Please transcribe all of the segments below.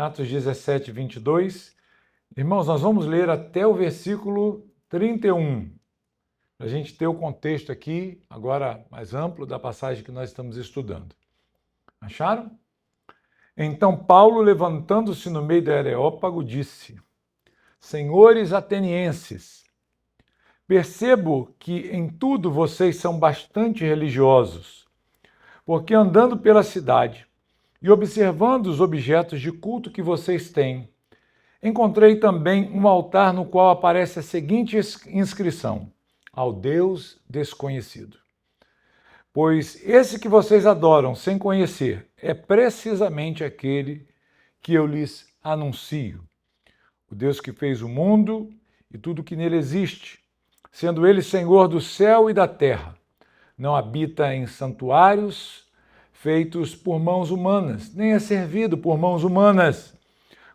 Atos 17, 22. Irmãos, nós vamos ler até o versículo 31, para a gente ter o contexto aqui, agora mais amplo, da passagem que nós estamos estudando. Acharam? Então Paulo, levantando-se no meio do Areópago, disse: Senhores atenienses, percebo que em tudo vocês são bastante religiosos, porque andando pela cidade e observando os objetos de culto que vocês têm, encontrei também um altar no qual aparece a seguinte inscrição: ao Deus desconhecido. Pois esse que vocês adoram sem conhecer é precisamente aquele que eu lhes anuncio. O Deus que fez o mundo e tudo que nele existe, sendo ele Senhor do céu e da terra. Não habita em santuários feitos por mãos humanas, nem é servido por mãos humanas,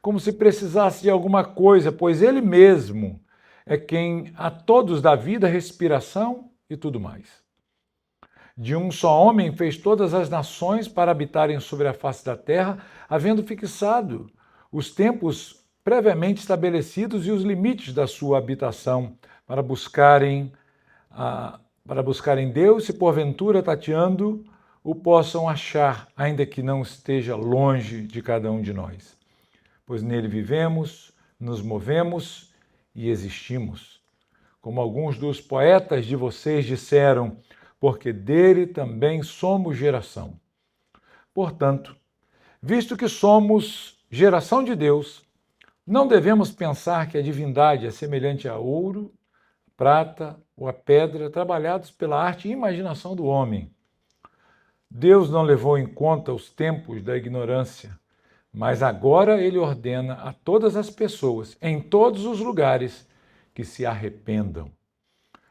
como se precisasse de alguma coisa, pois ele mesmo é quem a todos dá vida, respiração e tudo mais. De um só homem fez todas as nações para habitarem sobre a face da terra, havendo fixado os tempos previamente estabelecidos e os limites da sua habitação, para buscarem Deus, se porventura tateando o possam achar, ainda que não esteja longe de cada um de nós. Pois nele vivemos, nos movemos e existimos. Como alguns dos poetas de vocês disseram, porque dele também somos geração. Portanto, visto que somos geração de Deus, não devemos pensar que a divindade é semelhante a ouro, prata ou a pedra, trabalhados pela arte e imaginação do homem. Deus não levou em conta os tempos da ignorância, mas agora ele ordena a todas as pessoas, em todos os lugares, que se arrependam.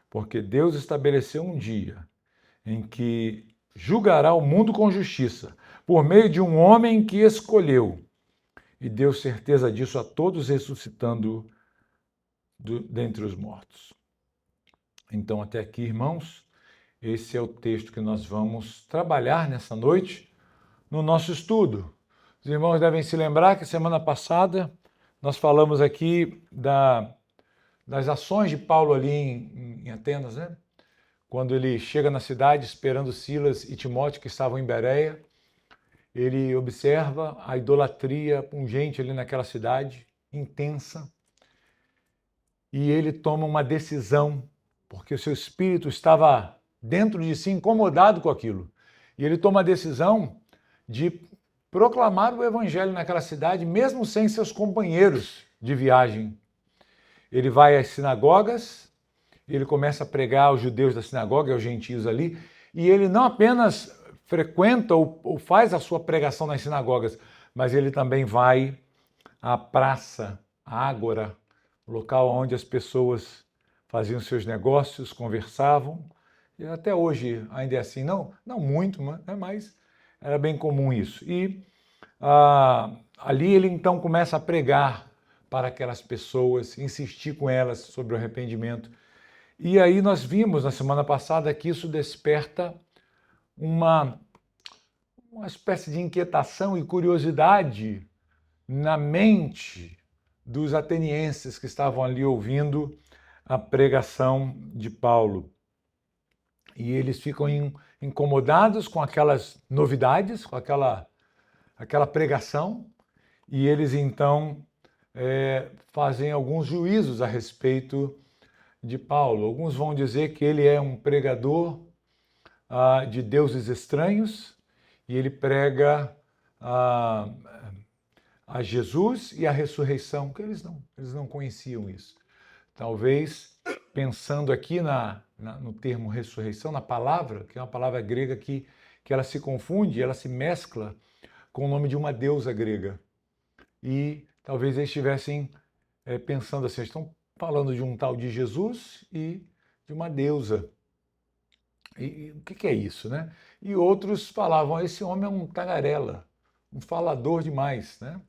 Porque Deus estabeleceu um dia em que julgará o mundo com justiça, por meio de um homem que escolheu, e deu certeza disso a todos, ressuscitando dentre os mortos. Então, até aqui, irmãos, esse é o texto que nós vamos trabalhar nessa noite no nosso estudo. Os irmãos devem se lembrar que semana passada nós falamos aqui das ações de Paulo ali em Atenas, né? Quando ele chega na cidade esperando Silas e Timóteo, que estavam em Bereia, ele observa a idolatria pungente ali naquela cidade, intensa, e ele toma uma decisão, porque o seu espírito estava dentro de si incomodado com aquilo. E ele toma a decisão de proclamar o evangelho naquela cidade, mesmo sem seus companheiros de viagem. Ele vai às sinagogas, ele começa a pregar aos judeus da sinagoga, aos gentios ali, e ele não apenas frequenta ou faz a sua pregação nas sinagogas, mas ele também vai à praça, à ágora, o local onde as pessoas faziam seus negócios, conversavam, e até hoje ainda é assim, não muito, mas era bem comum isso. E ali ele então começa a pregar para aquelas pessoas, insistir com elas sobre o arrependimento. E aí nós vimos na semana passada que isso desperta uma espécie de inquietação e curiosidade na mente dos atenienses que estavam ali ouvindo a pregação de Paulo. E eles ficam incomodados com aquelas novidades, com aquela pregação, e eles então fazem alguns juízos a respeito de Paulo. Alguns vão dizer que ele é um pregador de deuses estranhos, e ele prega a Jesus e a ressurreição, que eles não conheciam isso. Talvez, pensando aqui no termo ressurreição, na palavra, que é uma palavra grega que ela se confunde, ela se mescla com o nome de uma deusa grega. E talvez eles estivessem pensando assim, estão falando de um tal de Jesus e de uma deusa. E o que é isso, né? E outros falavam, esse homem é um tagarela, um falador demais, né?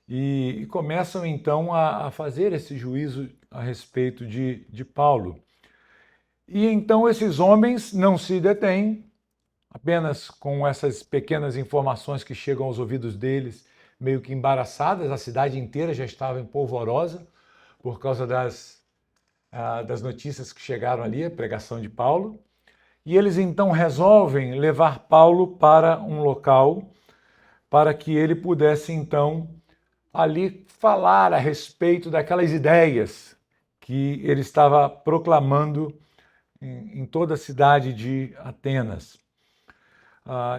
E começam então a fazer esse juízo a respeito de Paulo. E então esses homens não se detêm apenas com essas pequenas informações que chegam aos ouvidos deles, meio que embaraçadas, a cidade inteira já estava em polvorosa por causa das notícias que chegaram ali, a pregação de Paulo. E eles então resolvem levar Paulo para um local para que ele pudesse então ali falar a respeito daquelas ideias que ele estava proclamando em toda a cidade de Atenas.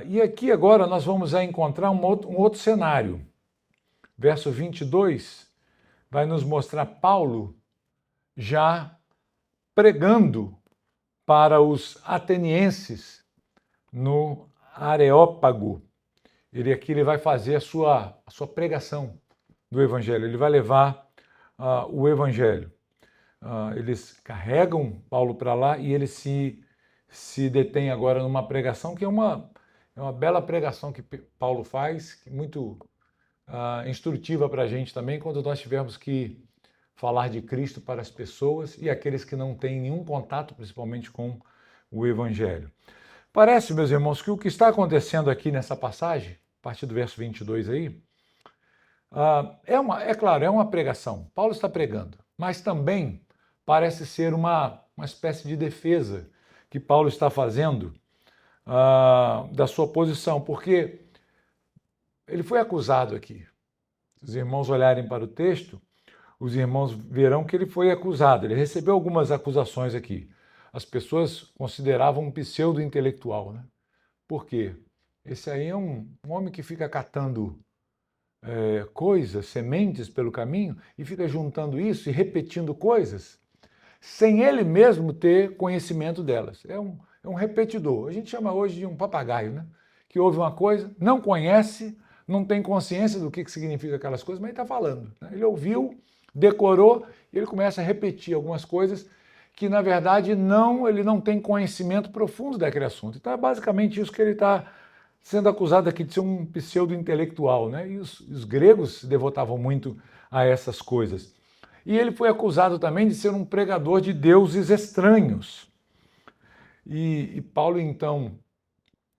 E aqui agora nós vamos encontrar um outro cenário. Verso 22 vai nos mostrar Paulo já pregando para os atenienses no Areópago. Ele vai fazer a sua pregação do Evangelho, ele vai levar o Evangelho. Eles carregam Paulo para lá e ele se detém agora numa pregação que é uma bela pregação que Paulo faz, muito instrutiva para a gente também, quando nós tivermos que falar de Cristo para as pessoas e aqueles que não têm nenhum contato, principalmente com o Evangelho. Parece, meus irmãos, que o que está acontecendo aqui nessa passagem, a partir do verso 22 aí, é claro, é uma pregação. Paulo está pregando, mas também parece ser uma espécie de defesa que Paulo está fazendo da sua posição, porque ele foi acusado aqui. Se os irmãos olharem para o texto, os irmãos verão que ele foi acusado, ele recebeu algumas acusações aqui. As pessoas consideravam um pseudo-intelectual, né? Por quê? Esse aí é um homem que fica catando coisas, sementes pelo caminho e fica juntando isso e repetindo coisas sem ele mesmo ter conhecimento delas. É um repetidor. A gente chama hoje de um papagaio, né? Que ouve uma coisa, não conhece, não tem consciência do que significa aquelas coisas, mas ele está falando, né? Ele ouviu, decorou e ele começa a repetir algumas coisas que, na verdade, ele não tem conhecimento profundo daquele assunto. Então é basicamente isso que ele está sendo acusado aqui de ser um pseudo-intelectual, né? E os gregos se devotavam muito a essas coisas. E ele foi acusado também de ser um pregador de deuses estranhos. E Paulo, então,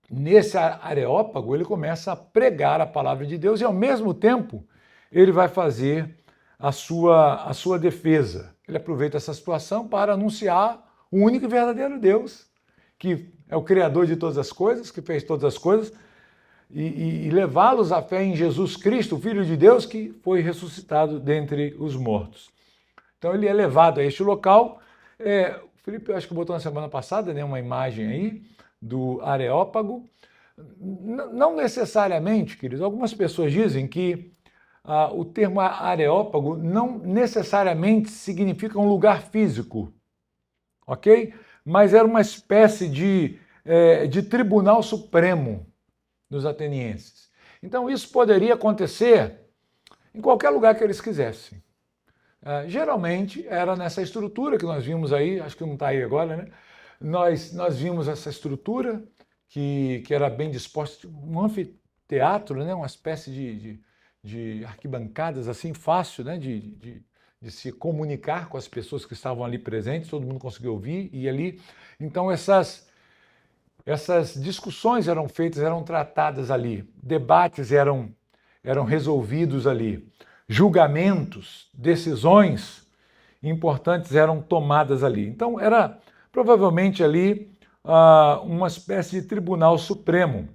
nesse Areópago, ele começa a pregar a palavra de Deus e, ao mesmo tempo, ele vai fazer a sua defesa. Ele aproveita essa situação para anunciar o único e verdadeiro Deus, que é o Criador de todas as coisas, que fez todas as coisas, e levá-los à fé em Jesus Cristo, o Filho de Deus, que foi ressuscitado dentre os mortos. Então ele é levado a este local. O Felipe, eu acho que botou na semana passada, né, uma imagem aí do Areópago. Não necessariamente, queridos, algumas pessoas dizem que o termo Areópago não necessariamente significa um lugar físico, ok? Mas era uma espécie de tribunal supremo dos atenienses. Então isso poderia acontecer em qualquer lugar que eles quisessem. Geralmente era nessa estrutura que nós vimos aí, acho que não está aí agora, né? Nós vimos essa estrutura que era bem disposta, um anfiteatro, né? Uma espécie de arquibancadas assim, fácil, né? de se comunicar com as pessoas que estavam ali presentes, todo mundo conseguia ouvir, e ali. Então essas discussões eram feitas, eram tratadas ali, debates eram resolvidos ali, julgamentos, decisões importantes eram tomadas ali. Então era provavelmente ali uma espécie de tribunal supremo.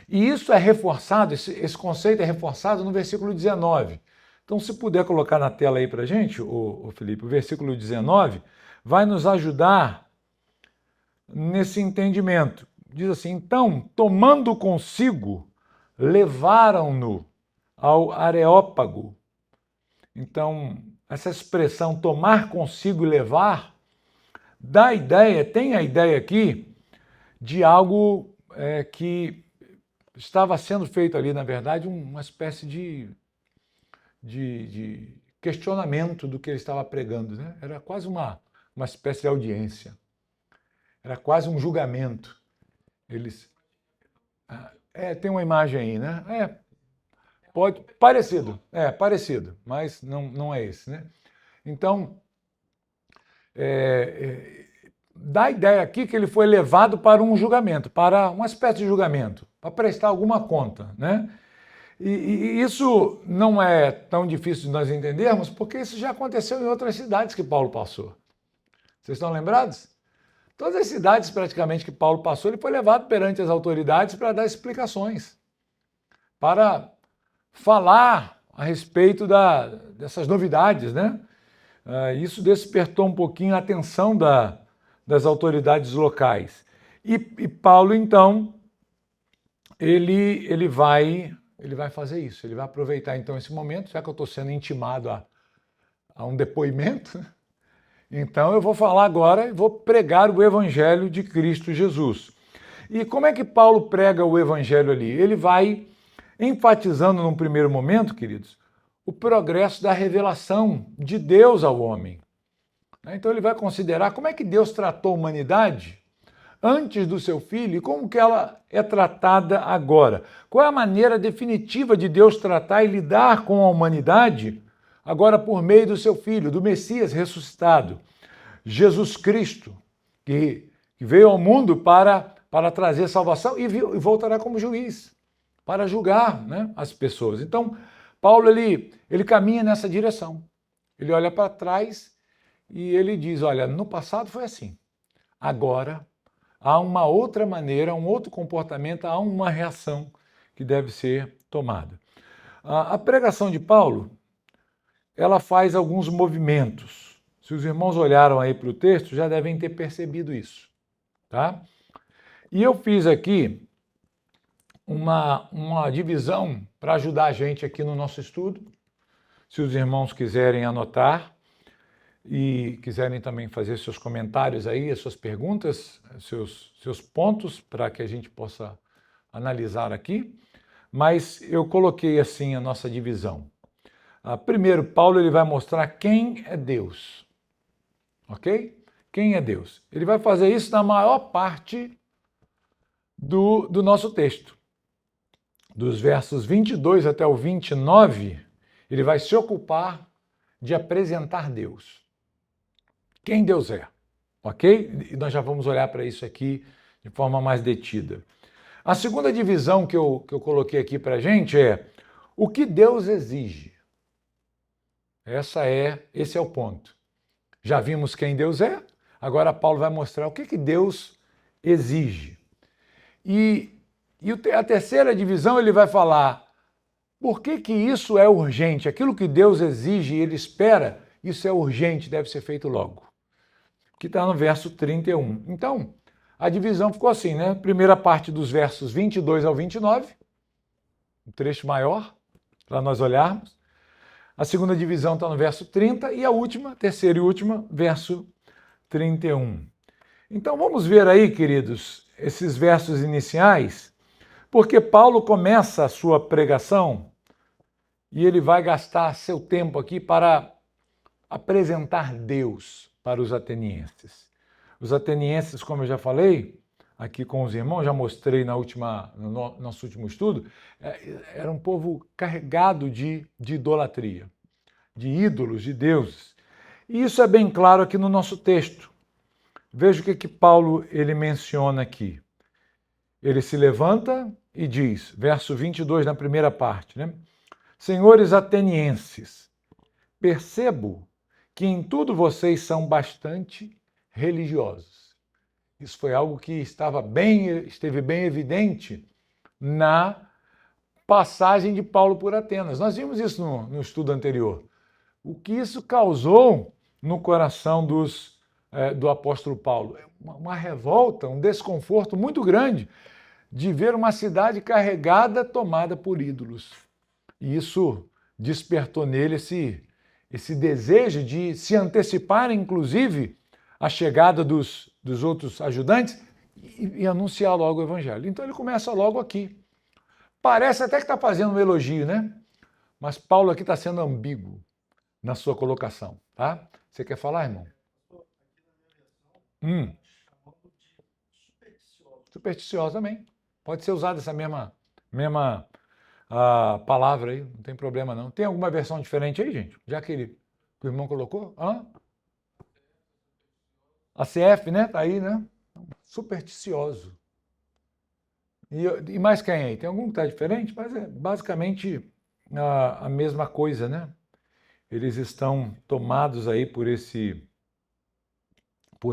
E isso é reforçado, esse conceito é reforçado no versículo 19. Então, se puder colocar na tela aí para a gente, o Felipe, o versículo 19 vai nos ajudar nesse entendimento. Diz assim: então, tomando consigo, levaram-no ao Areópago. Então, essa expressão tomar consigo e levar tem a ideia aqui de algo que estava sendo feito ali, na verdade, uma espécie de questionamento do que ele estava pregando, né? Era quase uma espécie de audiência. Era quase um julgamento. Tem uma imagem aí, né? Parecido, mas não é esse, né? Então, dá a ideia aqui que ele foi levado para um julgamento, para uma espécie de julgamento, para prestar alguma conta, né? E isso não é tão difícil de nós entendermos, porque isso já aconteceu em outras cidades que Paulo passou. Vocês estão lembrados? Todas as cidades praticamente que Paulo passou, ele foi levado perante as autoridades para dar explicações, para falar a respeito dessas novidades, né? Isso despertou um pouquinho a atenção das autoridades locais. E Paulo, então, ele vai fazer isso, ele vai aproveitar então esse momento, já que eu estou sendo intimado a um depoimento, então eu vou falar agora e vou pregar o Evangelho de Cristo Jesus. E como é que Paulo prega o Evangelho ali? Ele vai enfatizando num primeiro momento, queridos, o progresso da revelação de Deus ao homem. Então ele vai considerar como é que Deus tratou a humanidade antes do seu filho e como que ela é tratada agora. Qual é a maneira definitiva de Deus tratar e lidar com a humanidade agora por meio do seu filho, do Messias ressuscitado, Jesus Cristo, que veio ao mundo para trazer salvação e voltará como juiz, para julgar, né, as pessoas. Então, Paulo ele caminha nessa direção. Ele olha para trás e ele diz, olha, no passado foi assim, agora há uma outra maneira, um outro comportamento, há uma reação que deve ser tomada. A pregação de Paulo, ela faz alguns movimentos. Se os irmãos olharam aí para o texto, já devem ter percebido isso, tá? E eu fiz aqui uma divisão para ajudar a gente aqui no nosso estudo. Se os irmãos quiserem anotar e quiserem também fazer seus comentários aí, as suas perguntas, seus pontos, para que a gente possa analisar aqui. Mas eu coloquei assim a nossa divisão. Primeiro, Paulo ele vai mostrar quem é Deus, ok? Quem é Deus? Ele vai fazer isso na maior parte do nosso texto. Dos versos 22 até o 29, ele vai se ocupar de apresentar Deus. Quem Deus é, ok? E nós já vamos olhar para isso aqui de forma mais detida. A segunda divisão que eu coloquei aqui para a gente é o que Deus exige. Esse é o ponto. Já vimos quem Deus é, agora Paulo vai mostrar o que Deus exige. E a terceira divisão ele vai falar por que isso é urgente, aquilo que Deus exige e ele espera, isso é urgente, deve ser feito logo. Que está no verso 31. Então, a divisão ficou assim, né? Primeira parte dos versos 22 ao 29, um trecho maior, para nós olharmos. A segunda divisão está no verso 30 e a última, terceira e última, verso 31. Então vamos ver aí, queridos, esses versos iniciais, porque Paulo começa a sua pregação e ele vai gastar seu tempo aqui para apresentar Deus para os atenienses. Os atenienses, como eu já falei aqui com os irmãos, já mostrei no nosso último estudo, era um povo carregado de idolatria, de ídolos, de deuses. E isso é bem claro aqui no nosso texto. Veja o que Paulo ele menciona aqui. Ele se levanta e diz, verso 22 na primeira parte, né? Senhores atenienses, percebo que em tudo vocês são bastante religiosos. Isso foi algo que esteve bem evidente na passagem de Paulo por Atenas. Nós vimos isso no estudo anterior. O que isso causou no coração do apóstolo Paulo? Uma revolta, um desconforto muito grande de ver uma cidade carregada, tomada por ídolos. E isso despertou nele esse desejo de se antecipar, inclusive, à chegada dos outros ajudantes e anunciar logo o evangelho. Então ele começa logo aqui. Parece até que está fazendo um elogio, né? Mas Paulo aqui está sendo ambíguo na sua colocação, tá? Você quer falar, irmão? Supersticioso também. Pode ser usada essa mesma palavra aí, não tem problema não. Tem alguma versão diferente aí, gente? Já que o irmão colocou? A CF, né? Tá aí, né? Supersticioso. E mais quem aí? Tem algum que está diferente, mas é basicamente a mesma coisa, né? Eles estão tomados aí por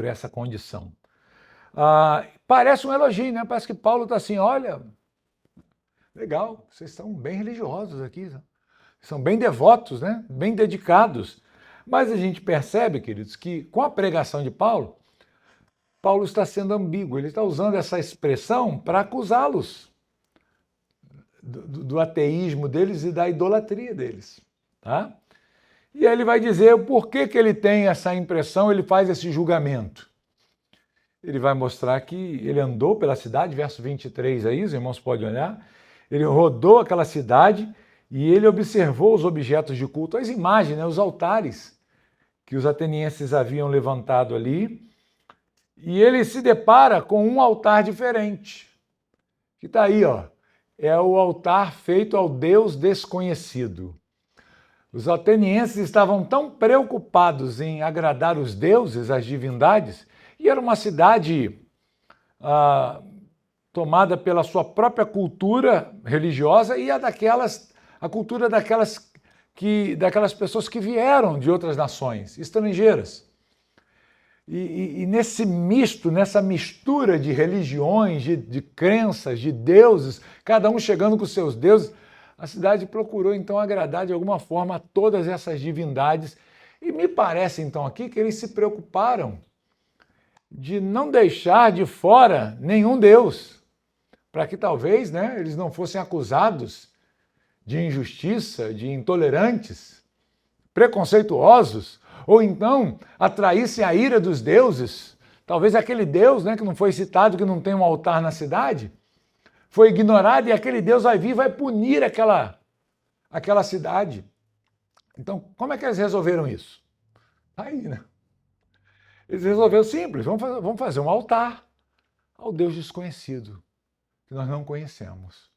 essa condição. Parece um elogio, né? Parece que Paulo está assim, olha, legal, vocês estão bem religiosos aqui, são bem devotos, né? Bem dedicados. Mas a gente percebe, queridos, que com a pregação de Paulo, Paulo está sendo ambíguo, ele está usando essa expressão para acusá-los do ateísmo deles e da idolatria deles, tá? E aí ele vai dizer o porquê que ele tem essa impressão, ele faz esse julgamento. Ele vai mostrar que ele andou pela cidade, verso 23 aí, os irmãos podem olhar, ele rodou aquela cidade e ele observou os objetos de culto, as imagens, né, os altares que os atenienses haviam levantado ali, e ele se depara com um altar diferente, que está aí, ó, é o altar feito ao Deus desconhecido. Os atenienses estavam tão preocupados em agradar os deuses, as divindades, e era uma cidade tomada pela sua própria cultura religiosa e a cultura daquelas pessoas que vieram de outras nações, estrangeiras. E nesse misto, nessa mistura de religiões, de crenças, de deuses, cada um chegando com seus deuses, a cidade procurou então agradar de alguma forma a todas essas divindades. E me parece então aqui que eles se preocuparam de não deixar de fora nenhum deus, para que talvez, né, eles não fossem acusados de injustiça, de intolerantes, preconceituosos, ou então atraíssem a ira dos deuses. Talvez aquele Deus, né, que não foi citado, que não tem um altar na cidade, foi ignorado e aquele Deus vai vir e vai punir aquela cidade. Então, como é que eles resolveram isso? Aí, né? Eles resolveram simples, vamos fazer um altar ao Deus desconhecido, que nós não conhecemos.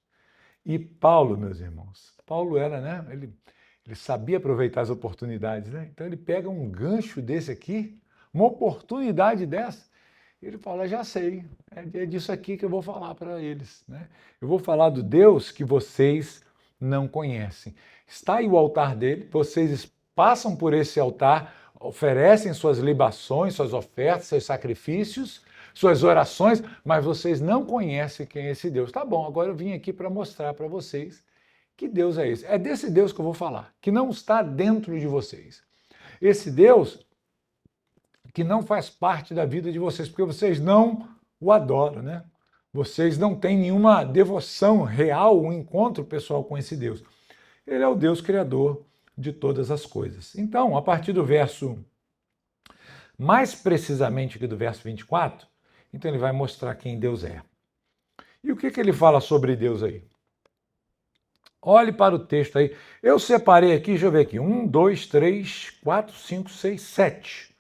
E Paulo, meus irmãos, Paulo era, né? Ele sabia aproveitar as oportunidades, né? Então ele pega um gancho desse aqui, uma oportunidade dessa, e ele fala, já sei, é disso aqui que eu vou falar para eles, né? Eu vou falar do Deus que vocês não conhecem. Está aí o altar dele, vocês passam por esse altar, oferecem suas libações, suas ofertas, seus sacrifícios, suas orações, mas vocês não conhecem quem é esse Deus. Tá bom, agora eu vim aqui para mostrar para vocês que Deus é esse. É desse Deus que eu vou falar, que não está dentro de vocês. Esse Deus que não faz parte da vida de vocês, porque vocês não o adoram, né? Vocês não têm nenhuma devoção real, um encontro pessoal com esse Deus. Ele é o Deus criador de todas as coisas. Então, a partir do verso, mais precisamente que do verso 24, então ele vai mostrar quem Deus é. E o que ele fala sobre Deus aí? Olhe para o texto aí. Eu separei aqui, deixa eu ver aqui, 1, 2, 3, 4, 5, 6, 7.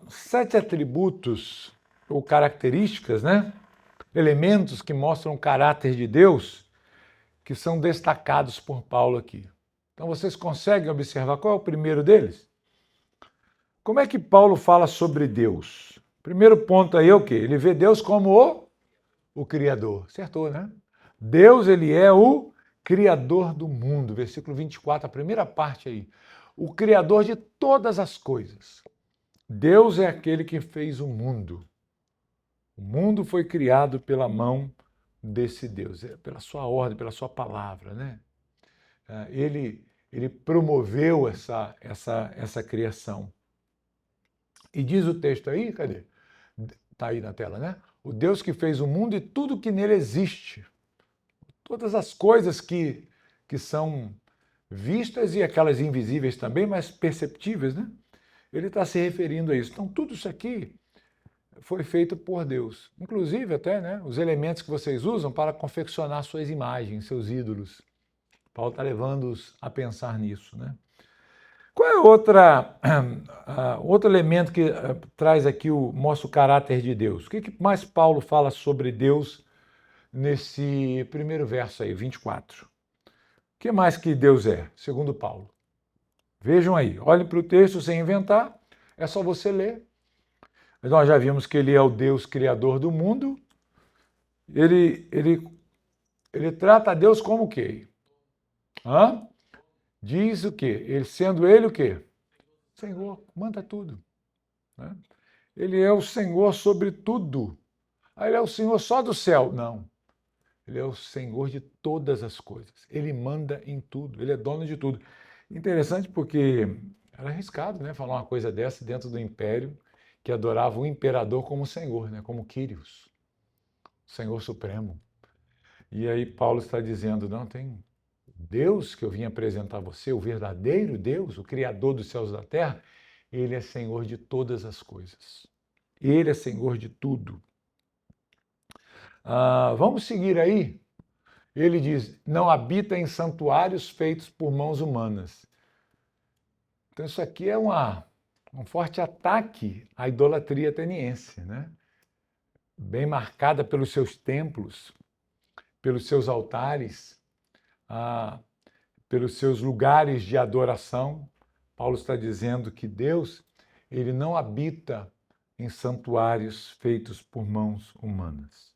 7 atributos ou características, né? Elementos que mostram o caráter de Deus, que são destacados por Paulo aqui. Então vocês conseguem observar qual é o primeiro deles? Como é que Paulo fala sobre Deus? Primeiro ponto aí é o quê? Ele vê Deus como o Criador. Acertou, né? Deus, ele é o Criador do mundo. Versículo 24, a primeira parte aí. O Criador de todas as coisas. Deus é aquele que fez o mundo. O mundo foi criado pela mão desse Deus, pela sua ordem, pela sua palavra, né? Ele promoveu essa criação. E diz o texto aí, cadê? Está aí na tela, né? O Deus que fez o mundo e tudo que nele existe. Todas as coisas que são vistas e aquelas invisíveis também, mas perceptíveis, né? Ele está se referindo a isso. Então, tudo isso aqui foi feito por Deus. Inclusive, até, né, os elementos que vocês usam para confeccionar suas imagens, seus ídolos. Paulo está levando-os a pensar nisso, né? Qual é outro elemento que traz aqui, mostra o caráter de Deus? O que mais Paulo fala sobre Deus nesse primeiro verso aí, 24? O que mais que Deus é, segundo Paulo? Vejam aí, olhem para o texto sem inventar, é só você ler. Nós já vimos que ele é o Deus criador do mundo ele trata a Deus como o quê? Hã? Diz o quê? Ele, sendo ele o quê? Senhor, manda tudo. Né? Ele é o Senhor sobre tudo. Ele é o Senhor só do céu. Não. Ele é o Senhor de todas as coisas. Ele manda em tudo. Ele é dono de tudo. Interessante porque era arriscado, né, falar uma coisa dessa dentro do império que adorava o imperador como Senhor, né, como Quírios, Senhor Supremo. E aí Paulo está dizendo, não, tem Deus que eu vim apresentar a você, o verdadeiro Deus, o Criador dos céus e da terra, ele é Senhor de todas as coisas. Ele é Senhor de tudo. Vamos seguir aí? Ele diz, não habita em santuários feitos por mãos humanas. Então isso aqui é um forte ataque à idolatria ateniense, né? Bem marcada pelos seus templos, pelos seus altares, pelos seus lugares de adoração. Paulo está dizendo que Deus, ele não habita em santuários feitos por mãos humanas.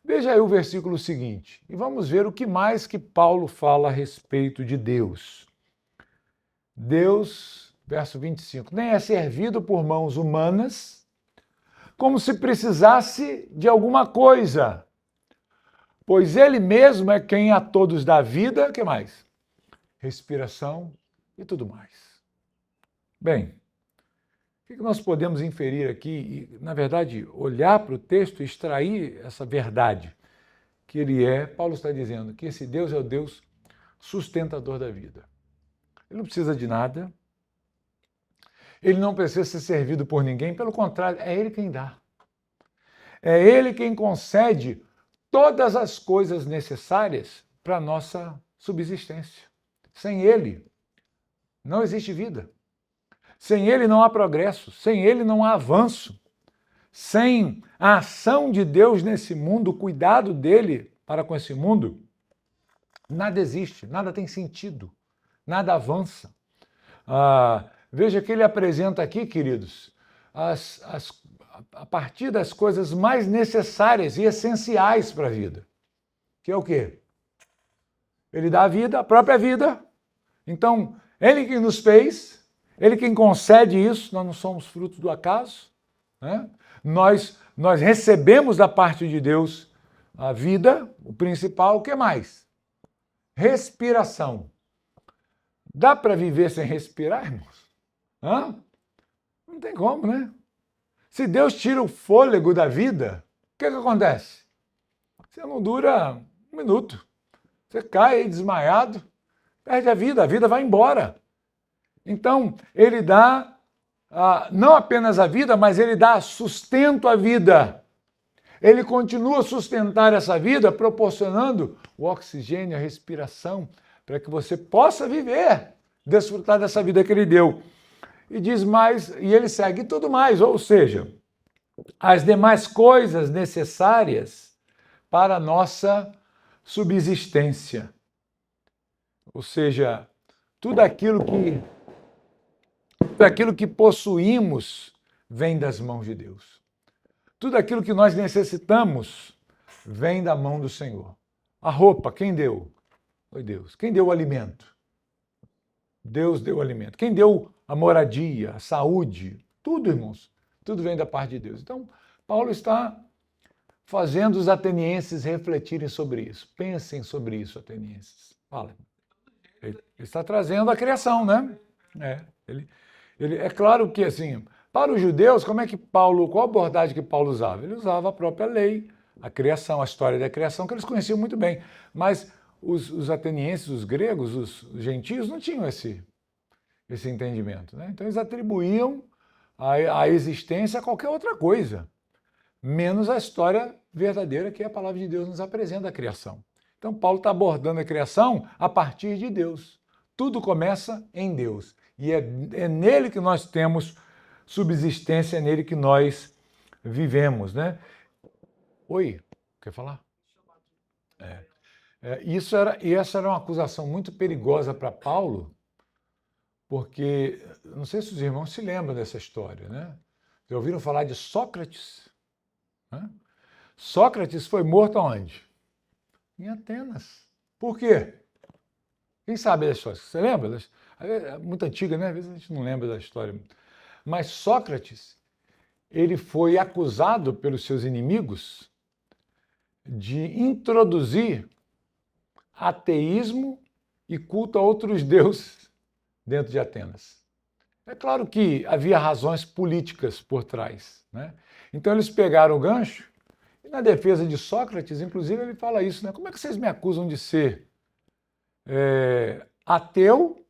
Veja aí o versículo seguinte, e vamos ver o que mais que Paulo fala a respeito de Deus. Deus, verso 25, nem é servido por mãos humanas, como se precisasse de alguma coisa, pois ele mesmo é quem a todos dá vida, que mais? Respiração e tudo mais. Bem, o que nós podemos inferir aqui e, na verdade, olhar para o texto e extrair essa verdade que ele é? Paulo está dizendo que esse Deus é o Deus sustentador da vida. Ele não precisa de nada, ele não precisa ser servido por ninguém, pelo contrário, é ele quem dá. É ele quem concede todas as coisas necessárias para a nossa subsistência. Sem ele, não existe vida. Sem ele não há progresso, sem ele não há avanço. Sem a ação de Deus nesse mundo, o cuidado dele para com esse mundo, nada existe, nada tem sentido, nada avança. Veja que ele apresenta aqui, queridos, a partir das coisas mais necessárias e essenciais para a vida. Que é o quê? Ele dá a vida, a própria vida. Então, ele quem nos fez, ele quem concede isso, nós não somos fruto do acaso. Né? Nós recebemos da parte de Deus a vida, o principal, o que mais? Respiração. Dá para viver sem respirar, irmãos? Não tem como, né? Se Deus tira o fôlego da vida, o que acontece? Você não dura um minuto. Você cai aí desmaiado, perde a vida vai embora. Então, ele dá não apenas a vida, mas ele dá sustento à vida. Ele continua a sustentar essa vida, proporcionando o oxigênio, a respiração, para que você possa viver, desfrutar dessa vida que ele deu. E diz mais, e ele segue tudo mais, ou seja, as demais coisas necessárias para a nossa subsistência. Ou seja, tudo aquilo que possuímos vem das mãos de Deus. Tudo aquilo que nós necessitamos vem da mão do Senhor. A roupa, quem deu? Foi Deus. Quem deu o alimento? Deus deu o alimento. Quem deu a moradia, a saúde? Tudo, irmãos. Tudo vem da parte de Deus. Então, Paulo está fazendo os atenienses refletirem sobre isso. Pensem sobre isso, atenienses. Fala. Ele está trazendo a criação, né? É claro que, assim, para os judeus, qual a abordagem que Paulo usava? Ele usava a própria lei, a criação, a história da criação, que eles conheciam muito bem. Mas os atenienses, os gregos, os gentios, não tinham esse entendimento. Né? Então, eles atribuíam a existência a qualquer outra coisa, menos a história verdadeira que a palavra de Deus nos apresenta, a criação. Então, Paulo está abordando a criação a partir de Deus. Tudo começa em Deus. E é nele que nós temos subsistência, é nele que nós vivemos, né? Oi, quer falar? Essa era uma acusação muito perigosa para Paulo, porque, não sei se os irmãos se lembram dessa história, né? Já ouviram falar de Sócrates? Né? Sócrates foi morto aonde? Em Atenas. Por quê? Quem sabe da história? Você lembra? É muito antiga, né? Às vezes a gente não lembra da história. Mas Sócrates, ele foi acusado pelos seus inimigos de introduzir ateísmo e culto a outros deuses dentro de Atenas. É claro que havia razões políticas por trás, né? Então eles pegaram o gancho e na defesa de Sócrates, inclusive, ele fala isso, né? Como é que vocês me acusam de ser ateu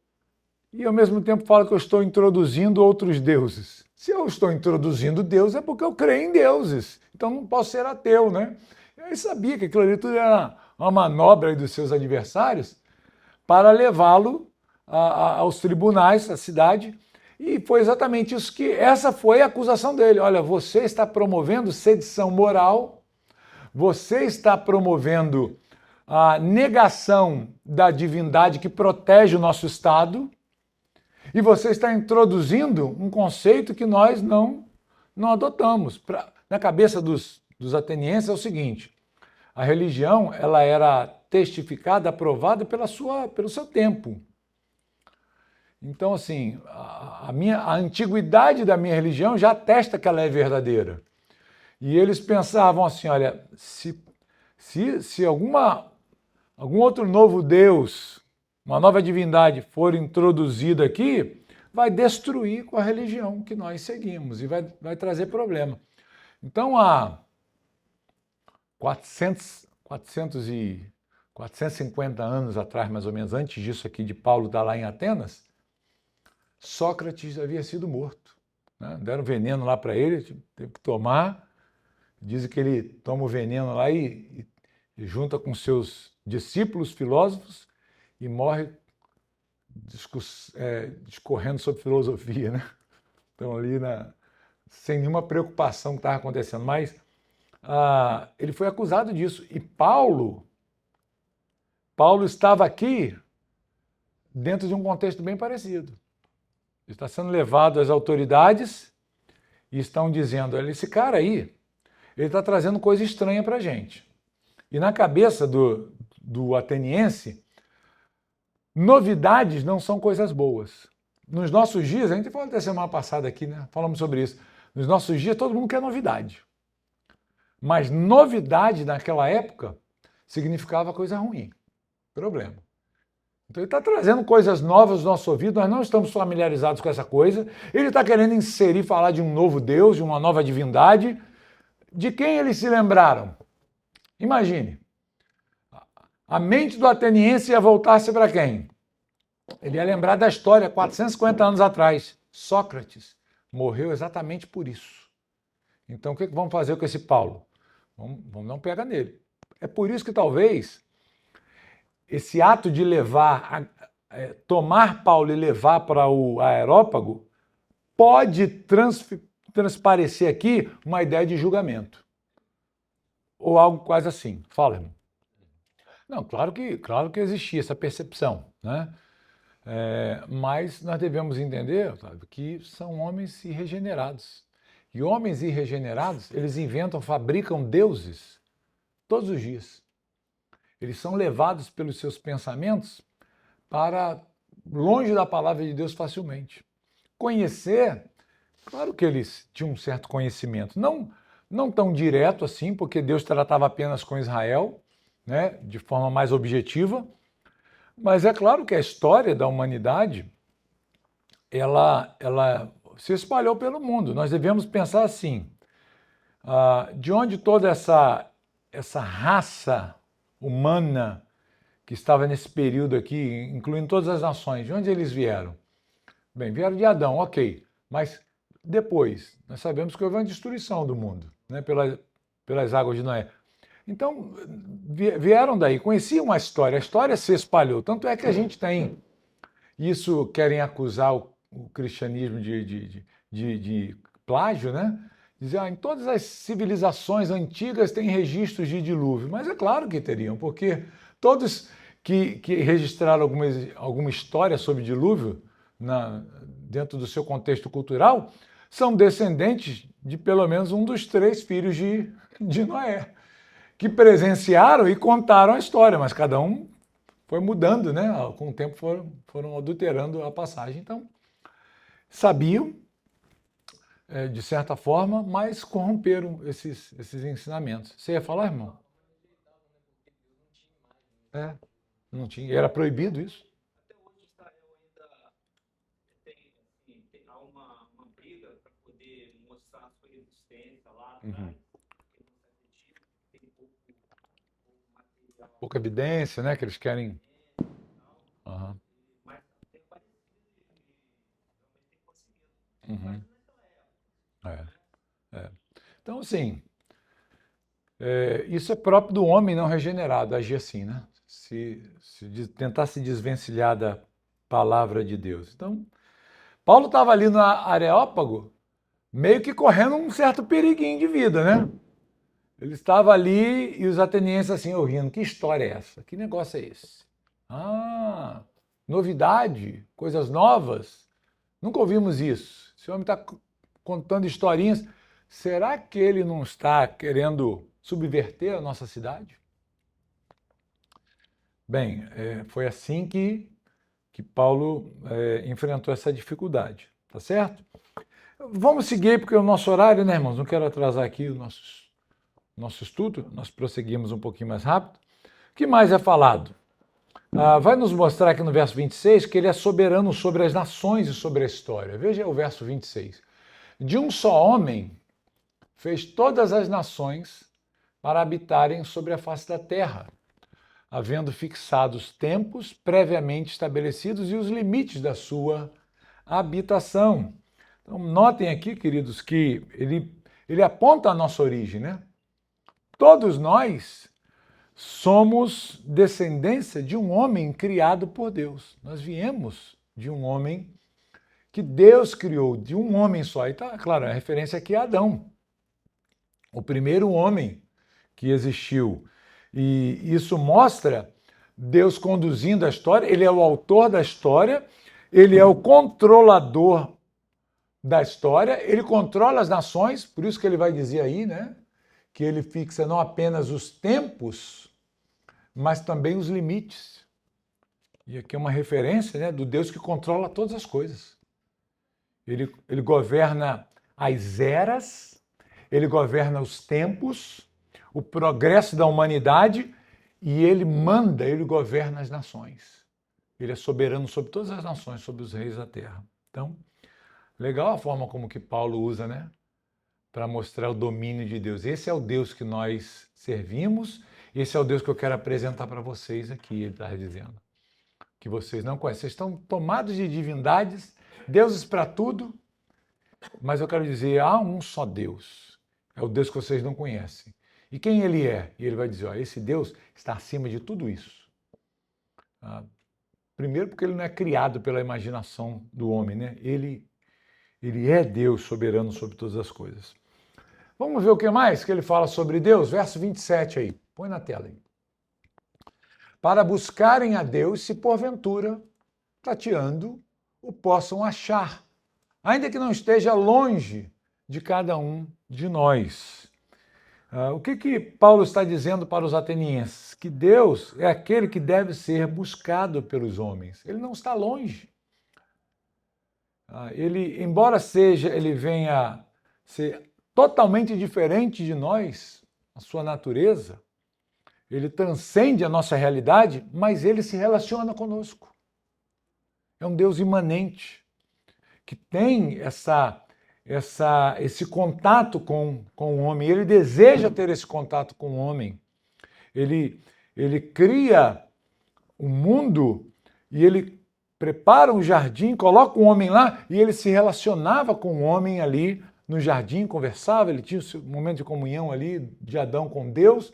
e ao mesmo tempo falam que eu estou introduzindo outros deuses? Se eu estou introduzindo Deus é porque eu creio em deuses, então não posso ser ateu, né? Ele sabia que aquilo ali tudo era uma manobra dos seus adversários para levá-lo aos tribunais da cidade, e foi exatamente isso que, essa foi a acusação dele. Olha, você está promovendo sedição moral, você está promovendo a negação da divindade que protege o nosso Estado, e você está introduzindo um conceito que nós não adotamos. Na cabeça dos atenienses é o seguinte: a religião ela era testificada, aprovada pelo seu tempo. Então, assim, a antiguidade da minha religião já atesta que ela é verdadeira. E eles pensavam assim, olha, se algum outro novo Deus, uma nova divindade for introduzida aqui, vai destruir com a religião que nós seguimos e vai trazer problema. Então, há 450 anos atrás, mais ou menos, antes disso aqui de Paulo estar lá em Atenas, Sócrates havia sido morto, né? Deram veneno lá para ele, teve que tomar. Dizem que ele toma o veneno lá e junta com seus discípulos filósofos e morre discorrendo sobre filosofia, né? Então ali sem nenhuma preocupação com o que estava acontecendo. Mas ele foi acusado disso. E Paulo estava aqui dentro de um contexto bem parecido. Ele está sendo levado às autoridades e estão dizendo, olha, esse cara aí, ele está trazendo coisa estranha para a gente. E na cabeça do ateniense, novidades não são coisas boas. Nos nossos dias, a gente falou até semana passada aqui, né? Falamos sobre isso. Nos nossos dias, todo mundo quer novidade. Mas novidade naquela época significava coisa ruim, problema. Então ele está trazendo coisas novas no nosso ouvido, nós não estamos familiarizados com essa coisa. Ele está querendo inserir, falar de um novo Deus, de uma nova divindade. De quem eles se lembraram? Imagine, a mente do ateniense ia voltar-se para quem? Ele ia lembrar da história, 450 anos atrás. Sócrates morreu exatamente por isso. Então o que vamos fazer com esse Paulo? Vamos dar um pega nele. É por isso que talvez esse ato de tomar Paulo e levar para o Areópago pode transparecer aqui uma ideia de julgamento. Ou algo quase assim. Fala, irmão. Não, claro que existia essa percepção, né? Mas nós devemos entender, sabe, que são homens irregenerados. E homens irregenerados, eles inventam, fabricam deuses todos os dias. Eles são levados pelos seus pensamentos para longe da palavra de Deus facilmente. Conhecer, claro que eles tinham um certo conhecimento, não tão direto assim, porque Deus tratava apenas com Israel, né, de forma mais objetiva, mas é claro que a história da humanidade, ela se espalhou pelo mundo. Nós devemos pensar assim, de onde toda essa raça humana que estava nesse período aqui, incluindo todas as nações, de onde eles vieram? Bem, vieram de Adão, ok, mas depois, nós sabemos que houve uma destruição do mundo, né, pelas águas de Noé. Então, vieram daí, conheciam a história se espalhou, tanto é que a gente tem isso, querem acusar o cristianismo de plágio, né? Dizer, em todas as civilizações antigas tem registros de dilúvio, mas é claro que teriam, porque todos que registraram alguma história sobre dilúvio dentro do seu contexto cultural são descendentes de pelo menos um dos 3 filhos de Noé. que presenciaram e contaram a história, mas cada um foi mudando, né? Com o tempo foram adulterando a passagem. Então, sabiam, de certa forma, mas corromperam esses ensinamentos. Você ia falar, irmão? Não tinha. Era proibido isso? Até hoje Israel ainda tem, assim, há uma briga para poder mostrar a sua resistência lá atrás, porque não se acredita, tem pouco material, Pouca evidência, né? Que eles querem. tal, mas tem parecido e realmente tem conseguido. Uhum. Mas É. Então, assim, isso é próprio do homem não regenerado, agir assim, né? Tentar se desvencilhar da palavra de Deus. Então, Paulo estava ali no Areópago, meio que correndo um certo periguinho de vida, né? Ele estava ali e os atenienses assim, ouvindo, que história é essa? Que negócio é esse? Ah, novidade, coisas novas. Nunca ouvimos isso. Esse homem está contando historinhas. Será que ele não está querendo subverter a nossa cidade? Bem, foi assim que Paulo enfrentou essa dificuldade, tá certo? Vamos seguir, porque o nosso horário, né, irmãos? Não quero atrasar aqui o nosso estudo, nós prosseguimos um pouquinho mais rápido. O que mais é falado? Vai nos mostrar aqui no verso 26 que ele é soberano sobre as nações e sobre a história. Veja o verso 26. De um só homem fez todas as nações para habitarem sobre a face da terra, havendo fixado os tempos previamente estabelecidos e os limites da sua habitação. Então, notem aqui, queridos, que ele aponta a nossa origem, né? Todos nós somos descendência de um homem criado por Deus. Nós viemos de um homem que Deus criou, de um homem só. E tá, claro, a referência aqui é Adão, o primeiro homem que existiu. E isso mostra Deus conduzindo a história, ele é o autor da história, ele é o controlador da história, ele controla as nações, por isso que ele vai dizer aí, né, que ele fixa não apenas os tempos, mas também os limites. E aqui é uma referência, né, do Deus que controla todas as coisas. Ele governa as eras, ele governa os tempos, o progresso da humanidade e ele manda, ele governa as nações. Ele é soberano sobre todas as nações, sobre os reis da terra. Então, legal a forma como que Paulo usa, né, para mostrar o domínio de Deus. Esse é o Deus que nós servimos, esse é o Deus que eu quero apresentar para vocês aqui, ele está dizendo. Que vocês não conhecem. Vocês estão tomados de divindades, deuses para tudo, mas eu quero dizer, há um só Deus. É o Deus que vocês não conhecem. E quem ele é? E ele vai dizer, ó, esse Deus está acima de tudo isso. Primeiro porque ele não é criado pela imaginação do homem, né? Ele é Deus soberano sobre todas as coisas. Vamos ver o que mais que ele fala sobre Deus? Verso 27 aí. Põe na tela aí. Para buscarem a Deus, se porventura, tateando, o possam achar, ainda que não esteja longe de cada um de nós. O que Paulo está dizendo para os atenienses? Que Deus é aquele que deve ser buscado pelos homens. Ele não está longe. Ele, embora ele venha ser totalmente diferente de nós, a sua natureza, ele transcende a nossa realidade, mas ele se relaciona conosco. É um Deus imanente, que tem esse contato com o homem. Ele deseja ter esse contato com o homem. Ele cria um mundo e ele prepara um jardim, coloca um homem lá e ele se relacionava com o homem ali no jardim, conversava, ele tinha o seu momento de comunhão ali de Adão com Deus.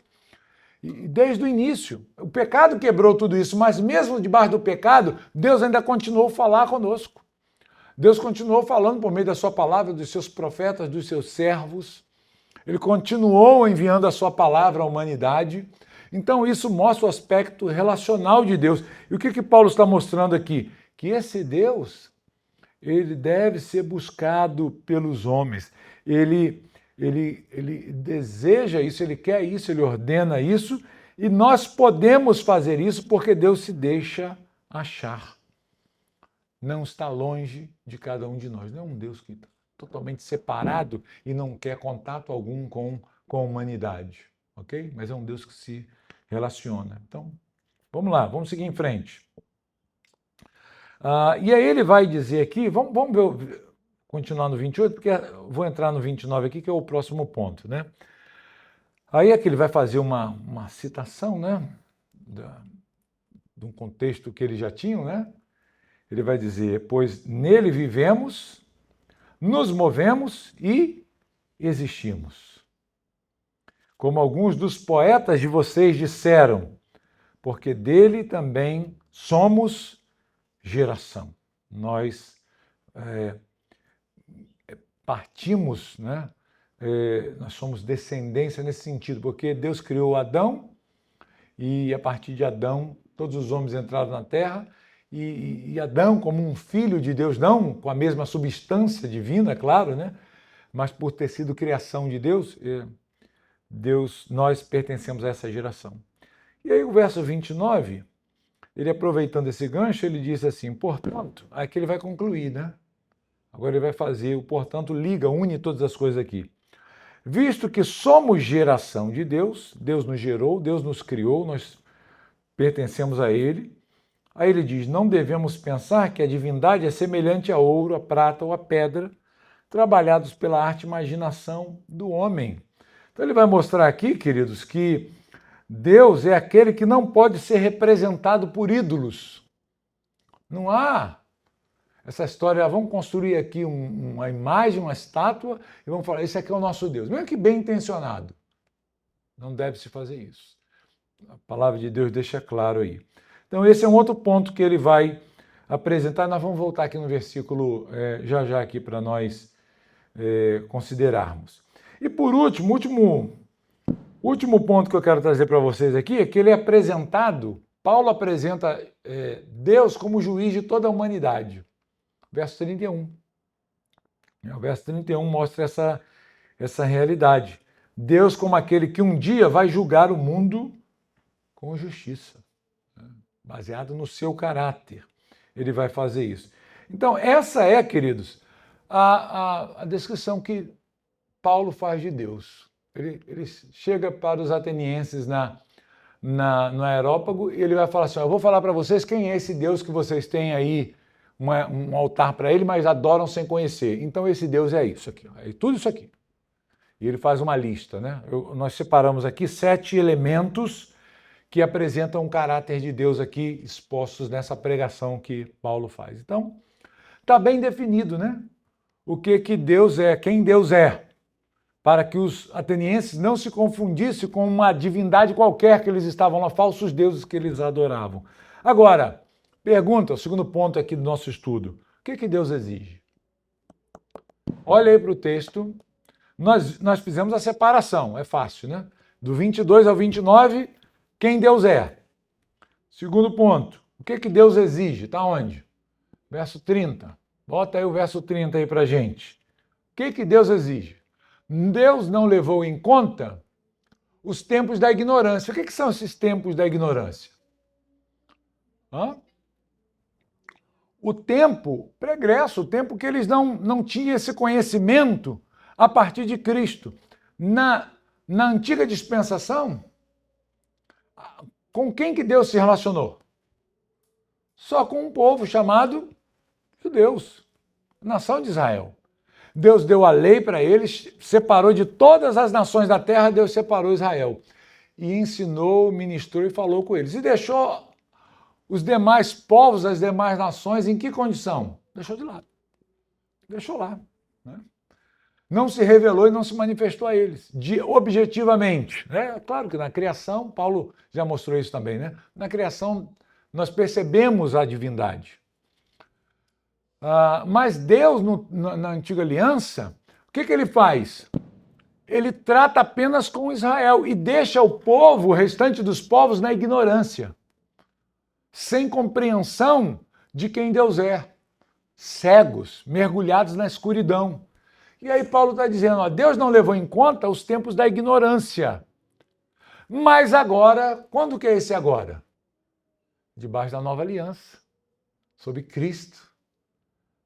E desde o início, o pecado quebrou tudo isso, mas mesmo debaixo do pecado, Deus ainda continuou a falar conosco. Deus continuou falando por meio da sua palavra, dos seus profetas, dos seus servos. Ele continuou enviando a sua palavra à humanidade. Então isso mostra o aspecto relacional de Deus. E o que Paulo está mostrando aqui? Que esse Deus, ele deve ser buscado pelos homens. Ele ele deseja isso, ele quer isso, ele ordena isso, e nós podemos fazer isso porque Deus se deixa achar. Não está longe de cada um de nós. Não é um Deus que está totalmente separado e não quer contato algum com a humanidade, ok? Mas é um Deus que se relaciona. Então, vamos lá, vamos seguir em frente. E aí ele vai dizer aqui, vamos continuar no 28, porque vou entrar no 29 aqui, que é o próximo ponto, né? Aí é que ele vai fazer uma citação, né? De um contexto que eles já tinham, né? Ele vai dizer, pois nele vivemos, nos movemos e existimos. Como alguns dos poetas de vocês disseram, porque dele também somos geração. Nós partimos, né? Nós somos descendência nesse sentido, porque Deus criou Adão e a partir de Adão todos os homens entraram na terra e Adão, como um filho de Deus, não com a mesma substância divina, claro, né? Mas por ter sido criação de Deus, nós pertencemos a essa geração. E aí o verso 29, ele aproveitando esse gancho, ele diz assim, portanto, aqui ele vai concluir, né? Agora ele vai fazer o portanto, une todas as coisas aqui. Visto que somos geração de Deus, Deus nos gerou, Deus nos criou, nós pertencemos a Ele. Aí ele diz, não devemos pensar que a divindade é semelhante a ouro, a prata ou a pedra, trabalhados pela arte e imaginação do homem. Então ele vai mostrar aqui, queridos, que Deus é aquele que não pode ser representado por ídolos. Não há essa história, vamos construir aqui uma imagem, uma estátua, e vamos falar, esse aqui é o nosso Deus. Mesmo que bem intencionado. Não deve se fazer isso. A palavra de Deus deixa claro aí. Então esse é um outro ponto que ele vai apresentar. Nós vamos voltar aqui no versículo já aqui para nós considerarmos. E por último, último ponto que eu quero trazer para vocês aqui é que ele é apresentado, Paulo apresenta Deus como juiz de toda a humanidade. Verso 31. O verso 31 mostra essa realidade. Deus como aquele que um dia vai julgar o mundo com justiça, baseado no seu caráter. Ele vai fazer isso. Então, essa é, queridos, a descrição que Paulo faz de Deus. Ele chega para os atenienses no Areópago e ele vai falar assim, eu vou falar para vocês quem é esse Deus que vocês têm aí, um altar para ele, mas adoram sem conhecer. Então esse Deus é isso aqui, é tudo isso aqui. E ele faz uma lista, né? Nós separamos aqui 7 elementos que apresentam o caráter de Deus aqui expostos nessa pregação que Paulo faz. Então, está bem definido, né? O que Deus é, quem Deus é, para que os atenienses não se confundissem com uma divindade qualquer que eles estavam lá, falsos deuses que eles adoravam. Agora, pergunta, o segundo ponto aqui do nosso estudo, o que Deus exige? Olha aí para o texto, nós fizemos a separação, é fácil, né? Do 22 ao 29, quem Deus é? Segundo ponto, o que Deus exige? Está onde? Verso 30. Bota aí o verso 30 aí para a gente. O que Deus exige? Deus não levou em conta os tempos da ignorância. O que são esses tempos da ignorância? O tempo pregresso, o tempo que eles não tinham esse conhecimento a partir de Cristo. Na antiga dispensação, com quem que Deus se relacionou? Só com um povo chamado judeus, nação de Israel. Deus deu a lei para eles, separou de todas as nações da terra, Deus separou Israel. E ensinou, ministrou e falou com eles. E deixou os demais povos, as demais nações, em que condição? Deixou de lado. Deixou lá. Né? Não se revelou e não se manifestou a eles, objetivamente. Né? Claro que na criação, Paulo já mostrou isso também, né? Na criação nós percebemos a divindade. Mas Deus, na antiga aliança, o que ele faz? Ele trata apenas com Israel e deixa o povo, o restante dos povos, na ignorância, sem compreensão de quem Deus é, cegos, mergulhados na escuridão. E aí Paulo está dizendo, ó, Deus não levou em conta os tempos da ignorância. Mas agora, quando que é esse agora? Debaixo da nova aliança, sobre Cristo,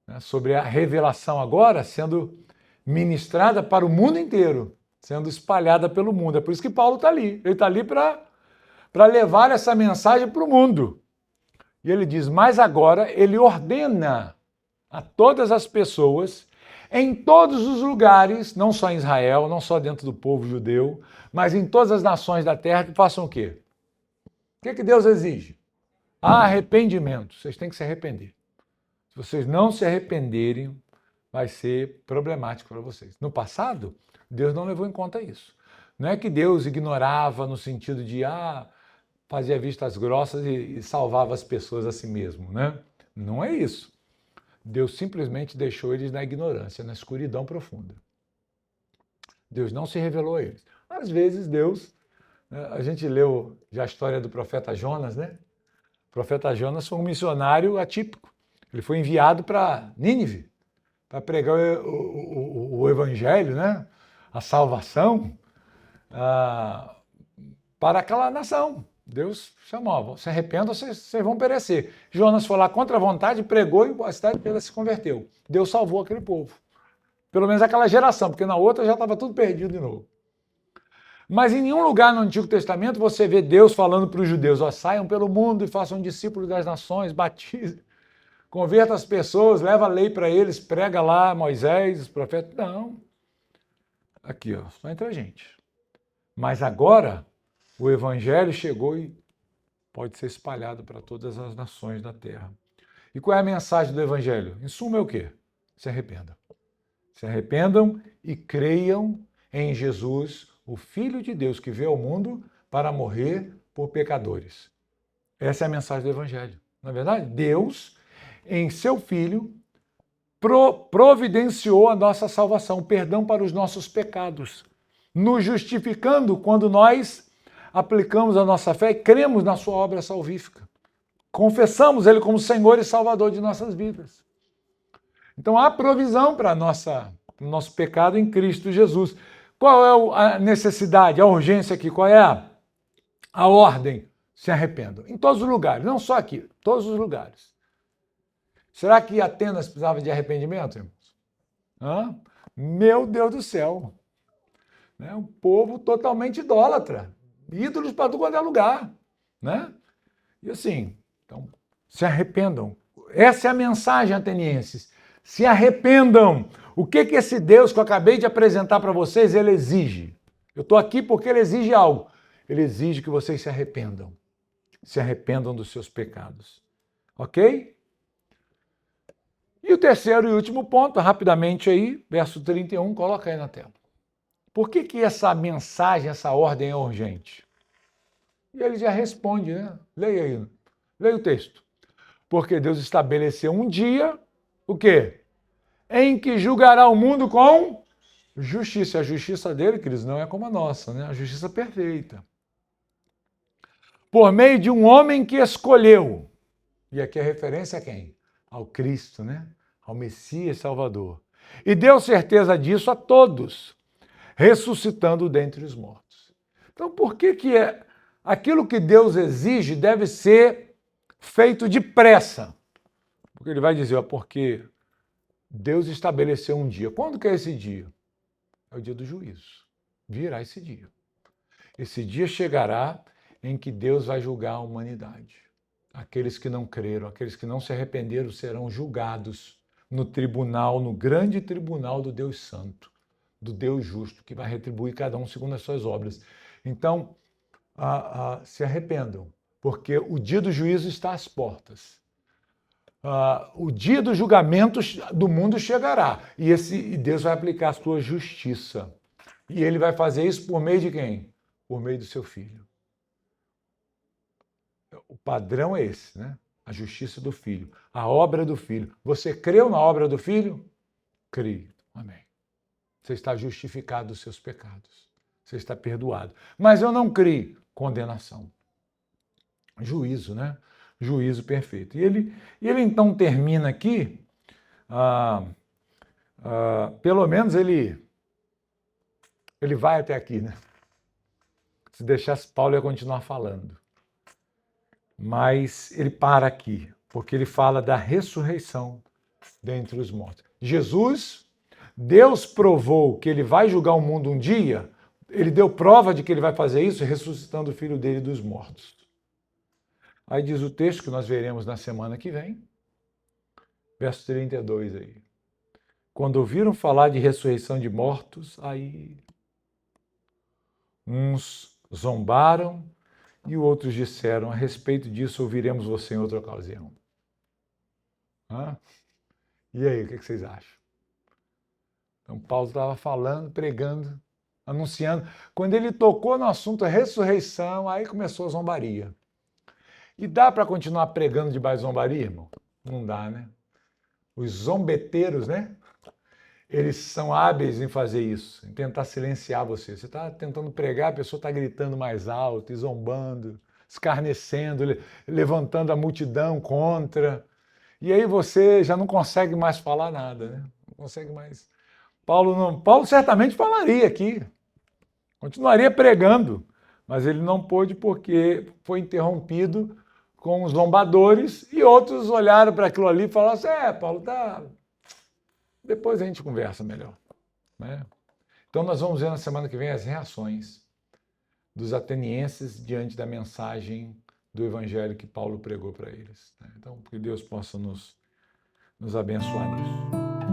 né? Sobre a revelação agora sendo ministrada para o mundo inteiro, sendo espalhada pelo mundo. É por isso que Paulo está ali. Ele está ali para levar essa mensagem para o mundo. E ele diz, mas agora ele ordena a todas as pessoas, em todos os lugares, não só em Israel, não só dentro do povo judeu, mas em todas as nações da terra, que façam o quê? O que Deus exige? Arrependimento. Vocês têm que se arrepender. Se vocês não se arrependerem, vai ser problemático para vocês. No passado, Deus não levou em conta isso. Não é que Deus ignorava no sentido de, fazia vistas grossas e salvava as pessoas a si mesmo, né? Não é isso. Deus simplesmente deixou eles na ignorância, na escuridão profunda. Deus não se revelou a eles. Às vezes Deus, a gente leu já a história do profeta Jonas, né? O profeta Jonas foi um missionário atípico. Ele foi enviado para Nínive, para pregar o evangelho, né? A salvação para aquela nação. Deus chamou, se arrependam, vocês vão perecer. Jonas foi lá contra a vontade, pregou e a cidade inteira se converteu. Deus salvou aquele povo. Pelo menos aquela geração, porque na outra já estava tudo perdido de novo. Mas em nenhum lugar no Antigo Testamento você vê Deus falando para os judeus, saiam pelo mundo e façam discípulos das nações, batizem, converta as pessoas, leva a lei para eles, prega lá Moisés, os profetas. Não. Aqui, só entre a gente. Mas agora o evangelho chegou e pode ser espalhado para todas as nações da terra. E qual é a mensagem do evangelho? Em suma é o quê? Se arrependam. Se arrependam e creiam em Jesus, o Filho de Deus que veio ao mundo para morrer por pecadores. Essa é a mensagem do evangelho. Não é verdade? Deus, em seu Filho, providenciou a nossa salvação, o perdão para os nossos pecados, nos justificando quando nós aplicamos a nossa fé e cremos na sua obra salvífica. Confessamos Ele como Senhor e Salvador de nossas vidas. Então há provisão para o nosso pecado em Cristo Jesus. Qual é a necessidade, a urgência aqui? Qual é a ordem? Se arrependam. Em todos os lugares, não só aqui, todos os lugares. Será que Atenas precisava de arrependimento, irmãos? Meu Deus do céu! Um povo totalmente idólatra. Ídolos para tudo quanto é lugar, né? E assim, então, se arrependam. Essa é a mensagem, atenienses. Se arrependam. O que esse Deus que eu acabei de apresentar para vocês, ele exige? Eu estou aqui porque ele exige algo. Ele exige que vocês se arrependam. Se arrependam dos seus pecados. Ok? E o terceiro e último ponto, rapidamente aí, verso 31, coloca aí na tela. Por que essa mensagem, essa ordem é urgente? E ele já responde, né? Leia aí. Leia o texto. Porque Deus estabeleceu um dia, o quê? Em que julgará o mundo com justiça. A justiça dele, queridos, não é como a nossa, né? A justiça perfeita. Por meio de um homem que escolheu. E aqui a referência a quem? Ao Cristo, né? Ao Messias Salvador. E deu certeza disso a todos, ressuscitando dentre os mortos. Então, por que aquilo que Deus exige deve ser feito depressa? Porque ele vai dizer, porque Deus estabeleceu um dia. Quando que é esse dia? É o dia do juízo. Virá esse dia. Esse dia chegará em que Deus vai julgar a humanidade. Aqueles que não creram, aqueles que não se arrependeram serão julgados no tribunal, no grande tribunal do Deus Santo, do Deus justo, que vai retribuir cada um segundo as suas obras. Então, se arrependam, porque o dia do juízo está às portas. O dia do julgamento do mundo chegará, e Deus vai aplicar a sua justiça. E ele vai fazer isso por meio de quem? Por meio do seu Filho. O padrão é esse, né? A justiça do Filho, a obra do Filho. Você creu na obra do Filho? Creio. Amém. Você está justificado dos seus pecados. Você está perdoado. Mas eu não creio. Condenação. Juízo, né? Juízo perfeito. E ele então termina aqui pelo menos ele vai até aqui, né? Se deixasse, Paulo ia continuar falando. Mas ele para aqui, porque ele fala da ressurreição dentre os mortos. Jesus, Deus provou que ele vai julgar o mundo um dia, ele deu prova de que ele vai fazer isso ressuscitando o filho dele dos mortos. Aí diz o texto que nós veremos na semana que vem, verso 32 aí. Quando ouviram falar de ressurreição de mortos, aí uns zombaram e outros disseram, a respeito disso ouviremos você em outra ocasião. E aí, o que vocês acham? Então Paulo estava falando, pregando, anunciando. Quando ele tocou no assunto ressurreição, aí começou a zombaria. E dá para continuar pregando debaixo de zombaria, irmão? Não dá, né? Os zombeteiros, né? Eles são hábeis em fazer isso, em tentar silenciar você. Você está tentando pregar, a pessoa está gritando mais alto, e zombando, escarnecendo, levantando a multidão contra. E aí você já não consegue mais falar nada, né? Não consegue mais. Paulo certamente falaria aqui, continuaria pregando, mas ele não pôde porque foi interrompido com os zombadores e outros olharam para aquilo ali e falaram assim, Paulo, tá... depois a gente conversa melhor. Né? Então nós vamos ver na semana que vem as reações dos atenienses diante da mensagem do evangelho que Paulo pregou para eles. Né? Então, que Deus possa nos abençoar nisso.